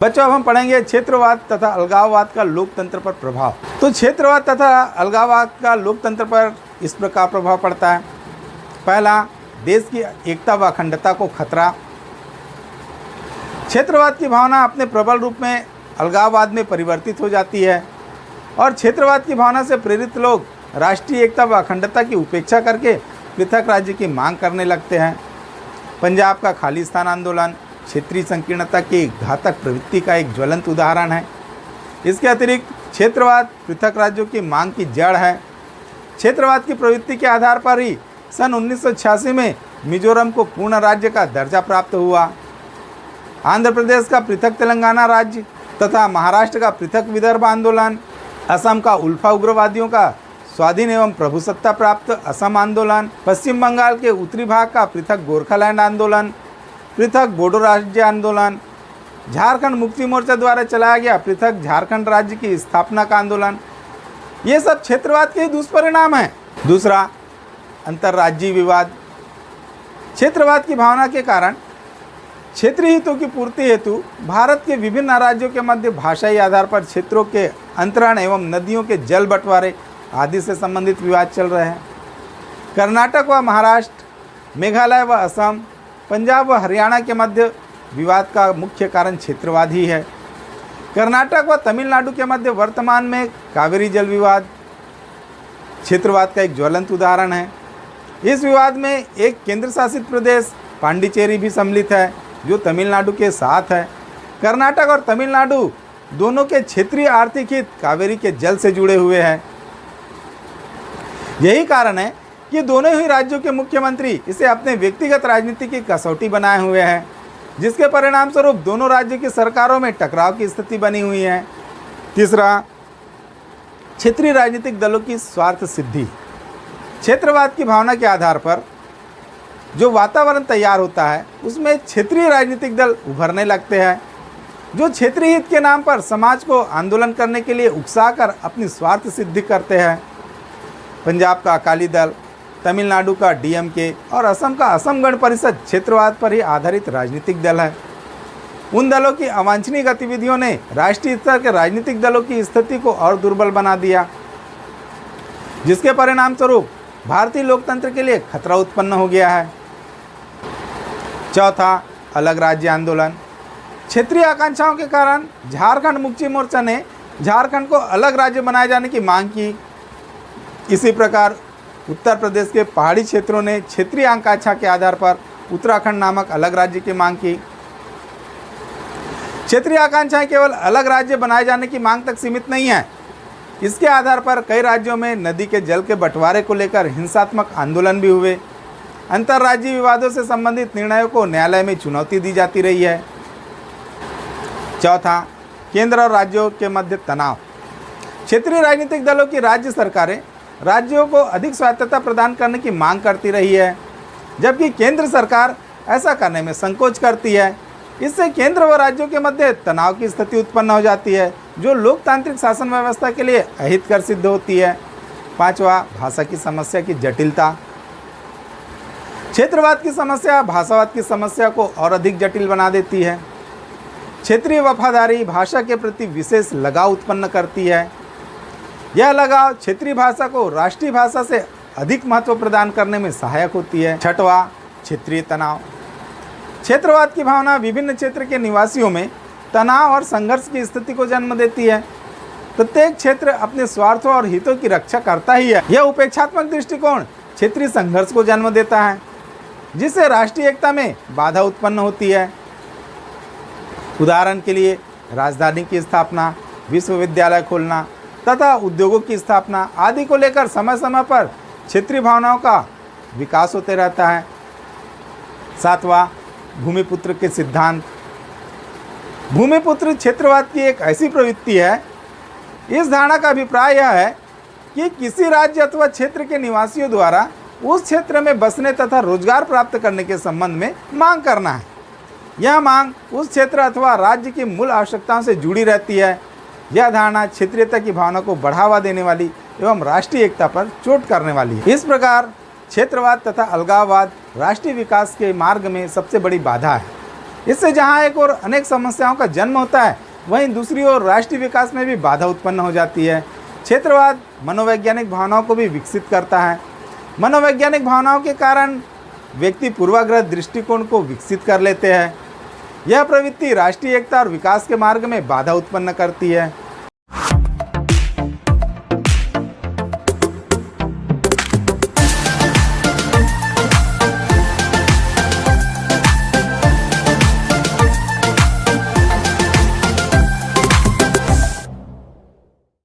बच्चों, अब हम पढ़ेंगे क्षेत्रवाद तथा अलगाववाद का लोकतंत्र पर प्रभाव। तो क्षेत्रवाद तथा अलगाववाद का लोकतंत्र पर इस प्रकार प्रभाव पड़ता है। पहला, देश की एकता व अखंडता को खतरा। क्षेत्रवाद की भावना अपने प्रबल रूप में अलगाववाद में परिवर्तित हो जाती है और क्षेत्रवाद की भावना से प्रेरित लोग राष्ट्रीय एकता व अखंडता की उपेक्षा करके पृथक राज्य की मांग करने लगते हैं। पंजाब का खालिस्तान आंदोलन क्षेत्रीय संकीर्णता की घातक प्रवृत्ति का एक ज्वलंत उदाहरण है। इसके अतिरिक्त क्षेत्रवाद पृथक राज्यों की मांग की जड़ है। क्षेत्रवाद की प्रवृत्ति के आधार पर ही सन 1986 में मिजोरम को पूर्ण राज्य का दर्जा प्राप्त हुआ। आंध्र प्रदेश का पृथक तेलंगाना राज्य तथा महाराष्ट्र का पृथक विदर्भ आंदोलन, असम का उल्फा उग्रवादियों का स्वाधीन एवं प्रभुसत्ता प्राप्त असम आंदोलन, पश्चिम बंगाल के उत्तरी भाग का पृथक गोरखालैंड आंदोलन, पृथक बोडो राज्य आंदोलन, झारखंड मुक्ति मोर्चा द्वारा चलाया गया पृथक झारखंड राज्य की स्थापना का आंदोलन, ये सब क्षेत्रवाद के दुष्परिणाम हैं। दूसरा, अंतर्राज्यीय विवाद। क्षेत्रवाद की भावना के कारण क्षेत्रीय हितों की पूर्ति हेतु भारत के विभिन्न राज्यों के मध्य भाषाई आधार पर क्षेत्रों के अंतरण एवं नदियों के जल बंटवारे आदि से संबंधित विवाद चल रहे हैं। कर्नाटक व महाराष्ट्र, मेघालय व असम, पंजाब व हरियाणा के मध्य विवाद का मुख्य कारण क्षेत्रवाद ही है। कर्नाटक व तमिलनाडु के मध्य वर्तमान में कावेरी जल विवाद क्षेत्रवाद का एक ज्वलंत उदाहरण है। इस विवाद में एक केंद्र शासित प्रदेश पांडिचेरी भी सम्मिलित है जो तमिलनाडु के साथ है। कर्नाटक और तमिलनाडु दोनों के क्षेत्रीय आर्थिक हित कावेरी के जल से जुड़े हुए हैं। यही कारण है कि दोनों ही राज्यों के मुख्यमंत्री इसे अपने व्यक्तिगत राजनीति की कसौटी बनाए हुए हैं, जिसके परिणाम स्वरूप दोनों राज्यों की सरकारों में टकराव की स्थिति बनी हुई है। तीसरा, क्षेत्रीय राजनीतिक दलों की स्वार्थ सिद्धि। क्षेत्रवाद की भावना के आधार पर जो वातावरण तैयार होता है उसमें क्षेत्रीय राजनीतिक दल उभरने लगते हैं जो क्षेत्रीय हित के नाम पर समाज को आंदोलन करने के लिए उकसाकर अपनी स्वार्थ सिद्धि करते हैं। पंजाब का अकाली दल, तमिलनाडु का डीएमके और असम का असम गण परिषद क्षेत्रवाद पर ही आधारित राजनीतिक दल है। उन दलों की अवांछनीय गतिविधियों ने राष्ट्रीय स्तर के राजनीतिक दलों की स्थिति को और दुर्बल बना दिया, जिसके परिणाम स्वरूप भारतीय लोकतंत्र के लिए खतरा उत्पन्न हो गया है। चौथा, अलग राज्य आंदोलन। क्षेत्रीय आकांक्षाओं के कारण झारखंड मुक्ति मोर्चा ने झारखंड को अलग राज्य बनाए जाने की मांग की। इसी प्रकार उत्तर प्रदेश के पहाड़ी क्षेत्रों ने क्षेत्रीय आकांक्षा के आधार पर उत्तराखंड नामक अलग राज्य की मांग की। क्षेत्रीय आकांक्षाएं केवल अलग राज्य बनाए जाने की मांग तक सीमित नहीं है। इसके आधार पर कई राज्यों में नदी के जल के बंटवारे को लेकर हिंसात्मक आंदोलन भी हुए। अंतर्राज्यीय विवादों से संबंधित निर्णयों को न्यायालय में चुनौती दी जाती रही है। चौथा, केंद्र और राज्यों के मध्य तनाव। क्षेत्रीय राजनीतिक दलों की राज्य सरकारें राज्यों को अधिक स्वायत्तता प्रदान करने की मांग करती रही है, जबकि केंद्र सरकार ऐसा करने में संकोच करती है। इससे केंद्र व राज्यों के मध्य तनाव की स्थिति उत्पन्न हो जाती है, जो लोकतांत्रिक शासन व्यवस्था के लिए अहितकर सिद्ध होती है। पांचवा, भाषा की समस्या की जटिलता। क्षेत्रवाद की समस्या भाषावाद की समस्या को और अधिक जटिल बना देती है। क्षेत्रीय वफादारी भाषा के प्रति विशेष लगाव उत्पन्न करती है। यह लगाव क्षेत्रीय भाषा को राष्ट्रीय भाषा से अधिक महत्व प्रदान करने में सहायक होती है। छठवां, क्षेत्रीय तनाव। क्षेत्रवाद की भावना विभिन्न क्षेत्र के निवासियों में तनाव और संघर्ष की स्थिति को जन्म देती है। प्रत्येक क्षेत्र अपने स्वार्थों और हितों की रक्षा करता ही है। यह उपेक्षात्मक दृष्टिकोण क्षेत्रीय संघर्ष को जन्म देता है, जिससे राष्ट्रीय एकता में बाधा उत्पन्न होती है। उदाहरण के लिए राजधानी की स्थापना, विश्वविद्यालय खोलना तथा उद्योगों की स्थापना आदि को लेकर समय समय पर क्षेत्रीय भावनाओं का विकास होते रहता है। सातवां, भूमिपुत्र के सिद्धांत। भूमिपुत्र क्षेत्रवाद की एक ऐसी प्रवृत्ति है। इस धारणा का अभिप्राय यह है कि किसी राज्य अथवा क्षेत्र के निवासियों द्वारा उस क्षेत्र में बसने तथा रोजगार प्राप्त करने के संबंध में मांग करना है। यह मांग उस क्षेत्र अथवा राज्य की मूल आवश्यकताओं से जुड़ी रहती है। यह धारणा क्षेत्रीयता की भावना को बढ़ावा देने वाली एवं राष्ट्रीय एकता पर चोट करने वाली है। इस प्रकार क्षेत्रवाद तथा अलगाववाद राष्ट्रीय विकास के मार्ग में सबसे बड़ी बाधा है। इससे जहां एक और अनेक समस्याओं का जन्म होता है, वहीं दूसरी ओर राष्ट्रीय विकास में भी बाधा उत्पन्न हो जाती है। क्षेत्रवाद मनोवैज्ञानिक भावनाओं को भी विकसित करता है। मनोवैज्ञानिक भावनाओं के कारण व्यक्ति पूर्वाग्रह दृष्टिकोण को विकसित कर लेते हैं। यह प्रवृत्ति राष्ट्रीय एकता और विकास के मार्ग में बाधा उत्पन्न करती है।